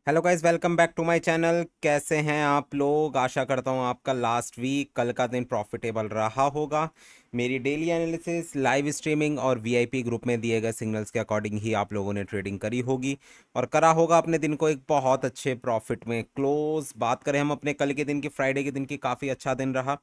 Hello guys, welcome back to my channel. कैसे हैं आप लोग? आशा करता हूँ आपका लास्ट वीक कल का दिन प्रॉफिटेबल रहा होगा। मेरी डेली एनालिसिस, लाइव स्ट्रीमिंग और वीआईपी ग्रुप में दिए गए सिग्नल्स के अकॉर्डिंग ही आप लोगों ने ट्रेडिंग करी होगी और करा होगा अपने दिन को एक बहुत अच्छे प्रॉफिट में क्लोज। बात करें हम अपने कल के दिन की, फ्राइडे के दिन की, काफ़ी अच्छा दिन रहा।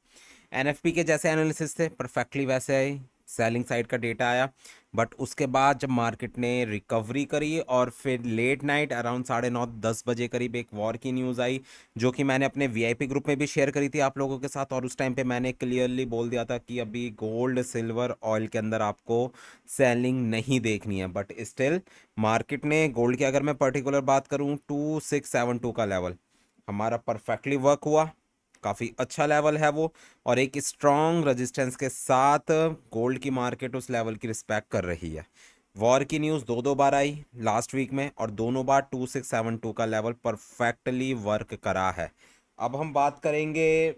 एनएफपी के जैसे एनालिसिस थे, परफेक्टली वैसे आई। सेलिंग साइड का डेटा आया, बट उसके बाद जब मार्केट ने रिकवरी करी और फिर लेट नाइट अराउंड 9:30-10 बजे करीब एक वॉर की न्यूज़ आई, जो कि मैंने अपने वीआईपी ग्रुप में भी शेयर करी थी आप लोगों के साथ। और उस टाइम पे मैंने क्लियरली बोल दिया था कि अभी गोल्ड, सिल्वर, ऑयल के अंदर आपको सेलिंग नहीं देखनी है। बट स्टिल मार्केट ने, गोल्ड की अगर मैं पर्टिकुलर बात करूं, 2672 का लेवल हमारा परफेक्टली वर्क हुआ। काफ़ी अच्छा लेवल है वो, और एक स्ट्रॉन्ग रेजिस्टेंस के साथ गोल्ड की मार्केट उस लेवल की रिस्पेक्ट कर रही है। वॉर की न्यूज़ दो दो बार आई लास्ट वीक में, और दोनों बार 2672 का लेवल परफेक्टली वर्क करा है। अब हम बात करेंगे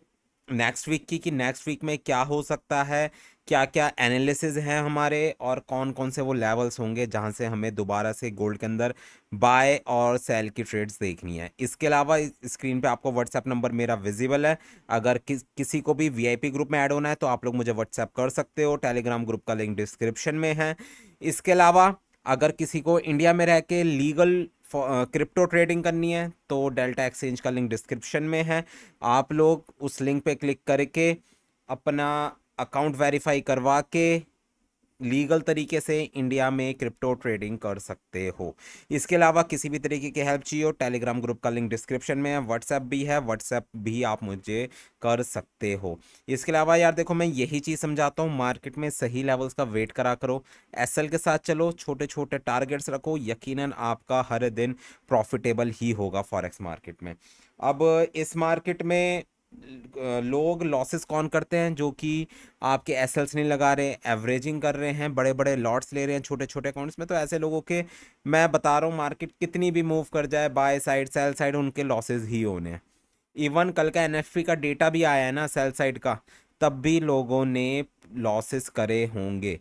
नेक्स्ट वीक की, कि नेक्स्ट वीक में क्या हो सकता है, क्या क्या एनालिसिस हैं हमारे, और कौन कौन से वो लेवल्स होंगे जहां से हमें दोबारा से गोल्ड के अंदर बाय और सेल की ट्रेड्स देखनी है। इसके अलावा स्क्रीन पे आपको व्हाट्सएप नंबर मेरा विजिबल है। अगर किसी को भी वीआईपी ग्रुप में ऐड होना है तो आप लोग मुझे व्हाट्सएप कर सकते हो। टेलीग्राम ग्रुप का लिंक डिस्क्रिप्शन में है। इसके अलावा अगर किसी को इंडिया में रह के लीगल क्रिप्टो ट्रेडिंग करनी है तो डेल्टा एक्सचेंज का लिंक डिस्क्रिप्शन में है। आप लोग उस लिंक पे क्लिक करके अपना अकाउंट वेरीफाई करवा के लीगल तरीके से इंडिया में क्रिप्टो ट्रेडिंग कर सकते हो। इसके अलावा किसी भी तरीके की हेल्प चाहिए हो, टेलीग्राम ग्रुप का लिंक डिस्क्रिप्शन में है। व्हाट्सएप भी है, व्हाट्सएप भी आप मुझे कर सकते हो। इसके अलावा यार देखो, मैं यही चीज़ समझाता हूँ, मार्केट में सही लेवल्स का वेट करा करो, एसएल के साथ चलो, छोटे छोटे टारगेट्स रखो, यकीनन आपका हर दिन प्रॉफिटेबल ही होगा फॉरेक्स मार्केट में। अब इस मार्केट में लोग लॉसेस कौन करते हैं? जो कि आपके एसएल्स नहीं लगा रहे, एवरेजिंग कर रहे हैं, बड़े बड़े लॉट्स ले रहे हैं छोटे छोटे अकाउंट्स में। तो ऐसे लोगों के, मैं बता रहा हूँ, मार्केट कितनी भी मूव कर जाए बाय साइड सेल साइड, उनके लॉसेस ही होने हैं। इवन कल का एनएफपी का डेटा भी आया है ना सेल साइड का, तब भी लोगों ने लॉसेस करे होंगे।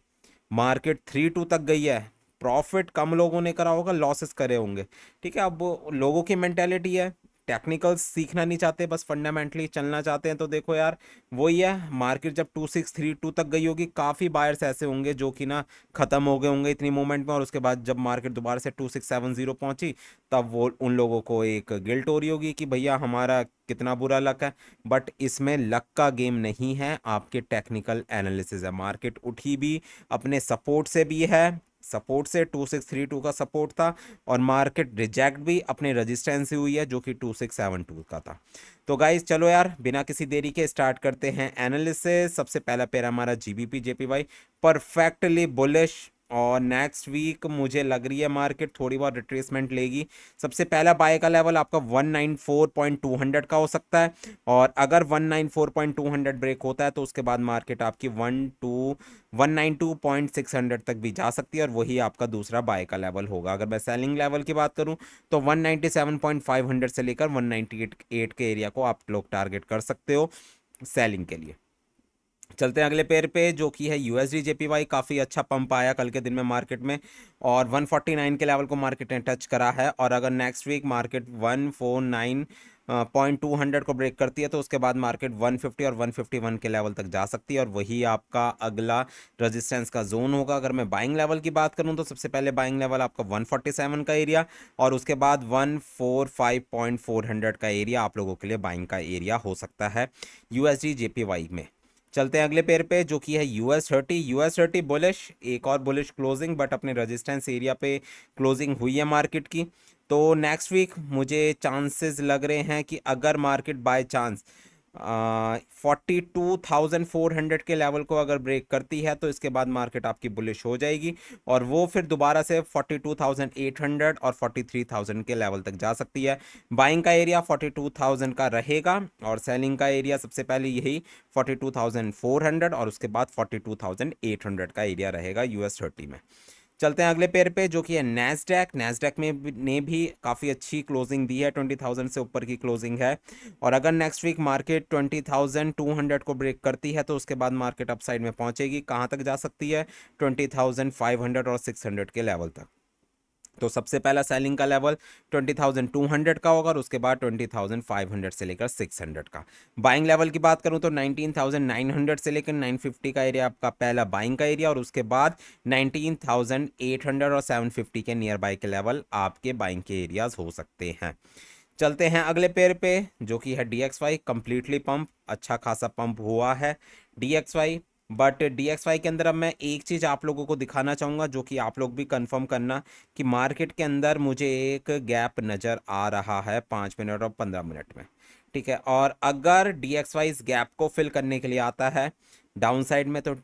मार्केट 3-2 तक गई है, प्रॉफिट कम लोगों ने करा होगा, लॉसेस करे होंगे। ठीक है, अब वो लोगों की मेंटेलिटी है। टेक्निकल सीखना नहीं चाहते, बस फंडामेंटली चलना चाहते हैं। तो देखो यार, वही है, मार्केट जब 2632 तक गई होगी, काफ़ी बायर्स ऐसे होंगे जो कि ना ख़त्म हो गए होंगे इतनी मूवमेंट में, और उसके बाद जब मार्केट दोबारा से 2670 पहुंची, तब वो उन लोगों को एक गिल्ट हो रही होगी कि भैया हमारा कितना बुरा लक है। बट इसमें लक का गेम नहीं है, आपके टेक्निकल एनालिसिस है। मार्केट उठी भी अपने सपोर्ट से भी है, सपोर्ट से 2632 का सपोर्ट था, और मार्केट रिजेक्ट भी अपने रेजिस्टेंस से हुई है जो कि 2672 का था। तो गाइज चलो यार, बिना किसी देरी के स्टार्ट करते हैं एनालिसिस। सबसे पहला पेयर हमारा जीबीपी जेपीवाई, परफेक्टली बुलिश, और नेक्स्ट वीक मुझे लग रही है मार्केट थोड़ी बहुत रिट्रेसमेंट लेगी। सबसे पहला बाय का लेवल आपका 194.200 का हो सकता है, और अगर 194.200 ब्रेक होता है तो उसके बाद मार्केट आपकी 192.600 तक भी जा सकती है, और वही आपका दूसरा बाय का लेवल होगा। अगर मैं सेलिंग लेवल की बात करूं तो 197.500 से लेकर 198 के एरिया को आप लोग टारगेट कर सकते हो सेलिंग के लिए। चलते हैं अगले पेयर पे, जो कि है यूएसडी जेपीवाई। काफ़ी अच्छा पंप आया कल के दिन में मार्केट में, और 149 के लेवल को मार्केट ने टच करा है। और अगर नेक्स्ट वीक मार्केट 149.200 को ब्रेक करती है तो उसके बाद मार्केट 150 और 151 के लेवल तक जा सकती है, और वही आपका अगला रेजिस्टेंस का जोन होगा। अगर मैं बाइंग लेवल की बात करूं तो सबसे पहले बाइंग लेवल आपका 147 का एरिया, और उसके बाद 145.400 का एरिया आप लोगों के लिए बाइंग का एरिया हो सकता है यूएसडी जेपीवाई में। चलते हैं अगले पेयर पे, जो कि है यूएस 30। यूएस 30 बुलिश, एक और बुलिश क्लोजिंग, बट अपने रेजिस्टेंस एरिया पे क्लोजिंग हुई है मार्केट की। तो नेक्स्ट वीक मुझे चांसेस लग रहे हैं कि अगर मार्केट बाय चांस 42,400 के लेवल को अगर ब्रेक करती है तो इसके बाद मार्केट आपकी बुलिश हो जाएगी, और वो फिर दोबारा से 42,800 और 43,000 के लेवल तक जा सकती है। बाइंग का एरिया 42,000 का रहेगा, और सेलिंग का एरिया सबसे पहले यही 42,400, और उसके बाद 42,800 का एरिया रहेगा यूएस 30 में। चलते हैं अगले पेयर पे, जो कि है नैस्डैक। नैस्डैक में ने भी काफ़ी अच्छी क्लोजिंग दी है, 20,000 से ऊपर की क्लोजिंग है। और अगर नेक्स्ट वीक मार्केट 20,200 को ब्रेक करती है तो उसके बाद मार्केट अपसाइड में पहुंचेगी। कहाँ तक जा सकती है? 20,500 और 600 के लेवल तक। तो सबसे पहला सेलिंग का लेवल 20,200 का होगा और उसके बाद 20,500 से लेकर 600 का। बाइंग लेवल की बात करूं तो 19,900 से लेकर 950 का एरिया आपका पहला बाइंग का एरिया, और उसके बाद 19,800 और 750 के नियर बाई के लेवल आपके बाइंग के एरियाज हो सकते हैं। चलते हैं अगले पेयर पे जो कि है DXY। कंप्लीटली पंप, अच्छा खासा पंप हुआ है DXY। बट DXY के अंदर अब मैं एक चीज़ आप लोगों को दिखाना चाहूँगा जो कि आप लोग भी कंफर्म करना कि मार्केट के अंदर मुझे एक गैप नज़र आ रहा है 5 मिनट और 15 मिनट में। ठीक है, और अगर DXY इस गैप को फिल करने के लिए आता है डाउन साइड में तो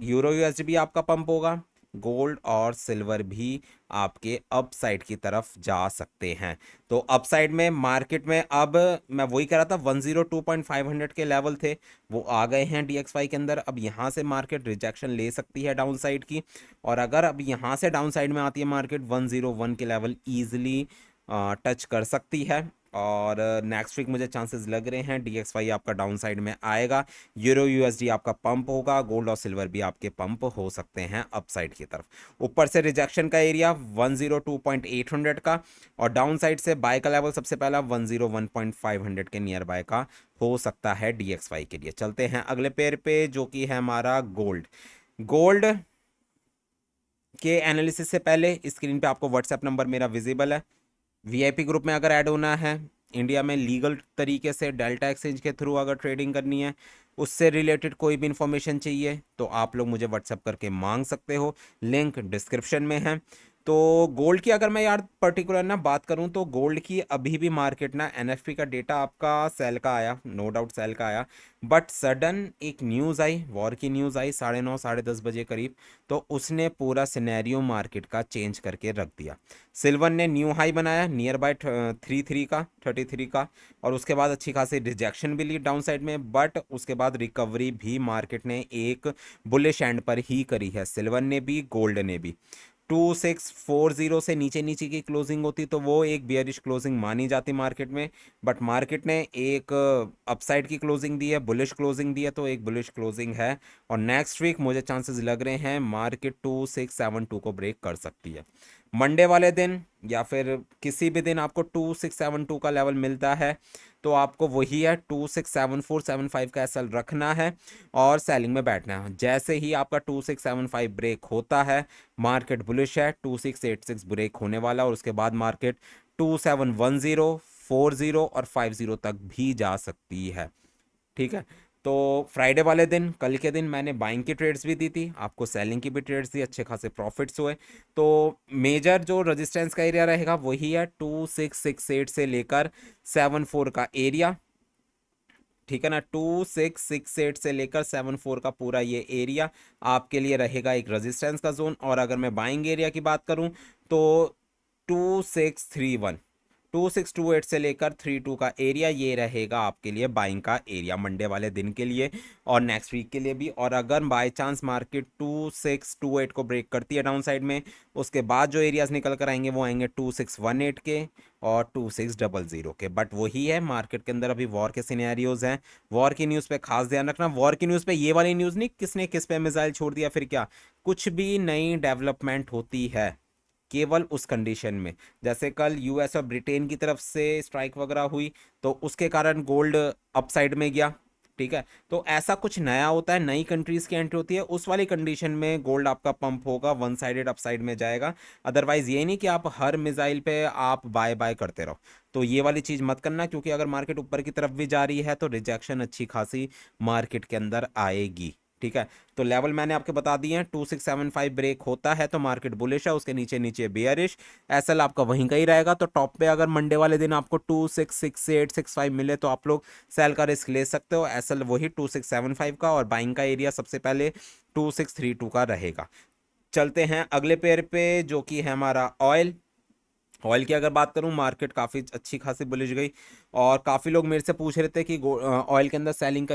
यूरो USD भी आपका पंप होगा, गोल्ड और सिल्वर भी आपके अप साइड की तरफ जा सकते हैं। तो अप साइड में मार्केट में अब मैं वही कह रहा था 102.500 के लेवल थे वो आ गए हैं DXY के अंदर। अब यहाँ से मार्केट रिजेक्शन ले सकती है डाउन साइड की, और अगर अब यहाँ से डाउन साइड में आती है मार्केट 101 के लेवल ईजिली टच कर सकती है। और नेक्स्ट वीक मुझे चांसेस लग रहे हैं DXY आपका डाउन साइड में आएगा, यूरो USD आपका पंप होगा, गोल्ड और सिल्वर भी आपके पंप हो सकते हैं अप साइड की तरफ। ऊपर से रिजेक्शन का एरिया 102.800 का, और डाउन साइड से बाय का लेवल सबसे पहला 101.500 के नियर बाय का हो सकता है DXY के लिए। चलते हैं अगले पेयर पे जो कि है हमारा गोल्ड। गोल्ड के एनालिसिस से पहले स्क्रीन पे आपको व्हाट्सएप नंबर मेरा विजिबल है। VIP ग्रुप में अगर ऐड होना है, इंडिया में लीगल तरीके से डेल्टा एक्सचेंज के थ्रू अगर ट्रेडिंग करनी है, उससे रिलेटेड कोई भी इंफॉर्मेशन चाहिए तो आप लोग मुझे व्हाट्सएप करके मांग सकते हो, लिंक डिस्क्रिप्शन में है। तो गोल्ड की अगर मैं यार पर्टिकुलर ना बात करूं तो गोल्ड की अभी भी मार्केट ना NFP का डेटा आपका सेल का आया, नो डाउट सेल का आया, बट सडन एक न्यूज़ आई, वॉर की न्यूज़ आई 9:30 10:30 बजे करीब, तो उसने पूरा सिनेरियो मार्केट का चेंज करके रख दिया। सिल्वर ने न्यू हाई बनाया नियर बाय 33 का, और उसके बाद अच्छी खासी रिजेक्शन भी ली डाउन साइड में, बट उसके बाद रिकवरी भी मार्केट ने एक बुलिश एंड पर ही करी है, सिल्वर ने भी गोल्ड ने भी। 2640 से नीचे नीचे की क्लोजिंग होती तो वो एक बियरिश क्लोजिंग मानी जाती मार्केट में, बट मार्केट ने एक अपसाइड की क्लोजिंग दी है, बुलिश क्लोजिंग दी है, तो एक बुलिश क्लोजिंग है। और नेक्स्ट वीक मुझे चांसेस लग रहे हैं मार्केट 2672 को ब्रेक कर सकती है। मंडे वाले दिन या फिर किसी भी दिन आपको 2672 का लेवल मिलता है तो आपको वही है 267475 का SL रखना है और सेलिंग में बैठना है। जैसे ही आपका 2675 ब्रेक होता है मार्केट बुलिश है, 2686 ब्रेक होने वाला, और उसके बाद मार्केट 2710 40 और 50 तक भी जा सकती है। ठीक है, तो फ्राइडे वाले दिन कल के दिन मैंने बाइंग की ट्रेड्स भी दी थी, आपको सेलिंग की भी ट्रेड्स दी, अच्छे खासे प्रॉफिट्स हुए। तो मेजर जो रेजिस्टेंस का एरिया रहेगा वही है 2668 से लेकर 74 का एरिया। ठीक है ना, 2668 से लेकर 74 का पूरा ये एरिया आपके लिए रहेगा एक रेजिस्टेंस का जोन। और अगर मैं बाइंग एरिया की बात करूं तो 2631 2628 से लेकर 32 का एरिया ये रहेगा आपके लिए बाइंग का एरिया मंडे वाले दिन के लिए और नेक्स्ट वीक के लिए भी। और अगर बाय चांस मार्केट 2628 को ब्रेक करती है डाउन साइड में, उसके बाद जो एरियाज निकल कर आएंगे वो आएंगे 2618 के और 2600 के। बट वही है, मार्केट के अंदर अभी वॉर के सिनेरियोज हैं, वॉर की न्यूज़ पे खास ध्यान रखना। वॉर की न्यूज़ पे ये वाली न्यूज़ नहीं किसने किस पे मिसाइल छोड़ दिया फिर क्या, कुछ भी नई डेवलपमेंट होती है केवल उस कंडीशन में, जैसे कल US और ब्रिटेन की तरफ से स्ट्राइक वगैरह हुई तो उसके कारण गोल्ड अपसाइड में गया। ठीक है, तो ऐसा कुछ नया होता है, नई कंट्रीज की एंट्री होती है, उस वाली कंडीशन में गोल्ड आपका पंप होगा, वन साइडेड अपसाइड में जाएगा। अदरवाइज ये नहीं कि आप हर मिसाइल पे आप बाय बाय करते रहो, तो ये वाली चीज़ मत करना, क्योंकि अगर मार्केट ऊपर की तरफ भी जा रही है तो रिजेक्शन अच्छी खासी मार्केट के अंदर आएगी। ठीक है, तो लेवल मैंने आपके बता दिए हैं, 2675 ब्रेक होता है तो मार्केट बुलिश है, उसके नीचे नीचे बेयरिश। SL आपका वहीं का ही रहेगा, तो टॉप पे अगर मंडे वाले दिन आपको 266865 मिले तो आप लोग सेल का रिस्क ले सकते हो। SL वही 2675 का और बाइंग का एरिया सबसे पहले 2632 का रहेगा। चलते हैं अगले पेयर पे जो कि है हमारा ऑयल। ऑयल की अगर बात करूं मार्केट काफ़ी अच्छी खासी बुलिश गई, और काफ़ी लोग मेरे से पूछ रहे थे कि ऑयल के अंदर सेलिंग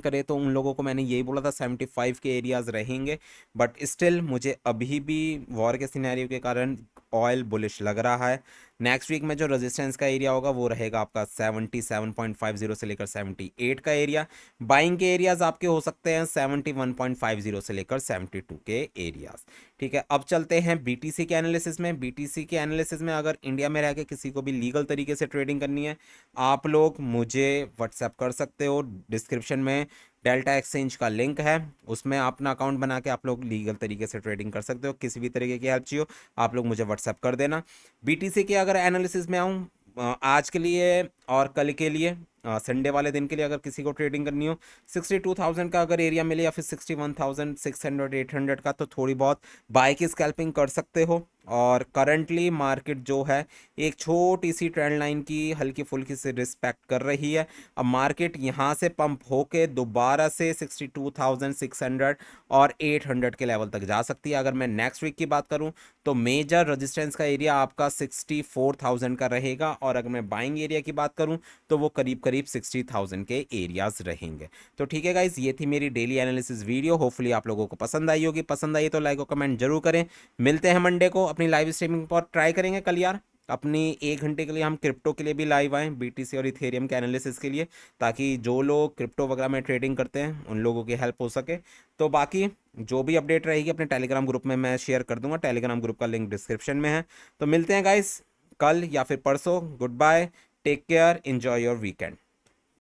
करे, तो उन लोगों को मैंने यही बोला था 75 के एरियाज रहेंगे। बट स्टिल मुझे अभी भी वॉर के सिनेरियो के कारण ऑयल बुलिश लग रहा है। नेक्स्ट वीक में जो रेजिस्टेंस का एरिया होगा वो रहेगा आपका 77.50 से लेकर 78 का एरिया। बाइंग के एरियाज आपके हो सकते हैं 71.50 से लेकर 72 के एरियाज। ठीक है, अब चलते हैं बीटीसी के एनालिसिस में। बीटीसी के एनालिसिस में अगर इंडिया में रह के किसी को भी लीगल तरीके से ट्रेडिंग करनी है, आप लोग मुझे व्हाट्सएप कर सकते हो। डिस्क्रिप्शन में डेल्टा एक्सचेंज का लिंक है, उसमें अपना अकाउंट बना के आप लोग लीगल तरीके से ट्रेडिंग कर सकते हो। किसी भी तरीके की हेल्प चाहिए आप लोग मुझे व्हाट्सएप कर देना। बीटीसी के अगर एनालिसिस में आऊँ आज के लिए और कल के लिए, संडे वाले दिन के लिए अगर किसी को ट्रेडिंग करनी हो, 62,000 का अगर एरिया मिले या फिर 61,600 800 का, तो थोड़ी बहुत बाय की स्कैल्पिंग कर सकते हो। और करंटली मार्केट जो है एक छोटी सी ट्रेंड लाइन की हल्की फुल्की से रिस्पेक्ट कर रही है। अब मार्केट यहाँ से पंप होके दोबारा से 62,600 और 800 के लेवल तक जा सकती है। अगर मैं नेक्स्ट वीक की बात करूँ तो मेजर रेजिस्टेंस का एरिया आपका 64,000 का रहेगा, और अगर मैं बाइंग एरिया की बात करूं तो वो करीब करीब 60,000 के एरियाज रहेंगे। तो ठीक है गाइज, ये थी मेरी डेली एनालिसिस वीडियो। होपफुली आप लोगों को पसंद आई होगी। पसंद आई तो लाइक और कमेंट जरूर करें। मिलते हैं मंडे को अपनी लाइव स्ट्रीमिंग पर। ट्राई करेंगे कल यार अपनी 1 घंटे के लिए हम क्रिप्टो के लिए भी लाइव आएँ, बीटीसी और इथेरियम के एनालिसिस के लिए, ताकि जो लोग क्रिप्टो वगैरह में ट्रेडिंग करते हैं उन लोगों की हेल्प हो सके। तो बाकी जो भी अपडेट रहेगी अपने टेलीग्राम ग्रुप में मैं शेयर कर दूंगा। टेलीग्राम ग्रुप का लिंक डिस्क्रिप्शन में है। तो मिलते हैं गाइस कल या फिर परसों। Goodbye, take care, enjoy your weekend.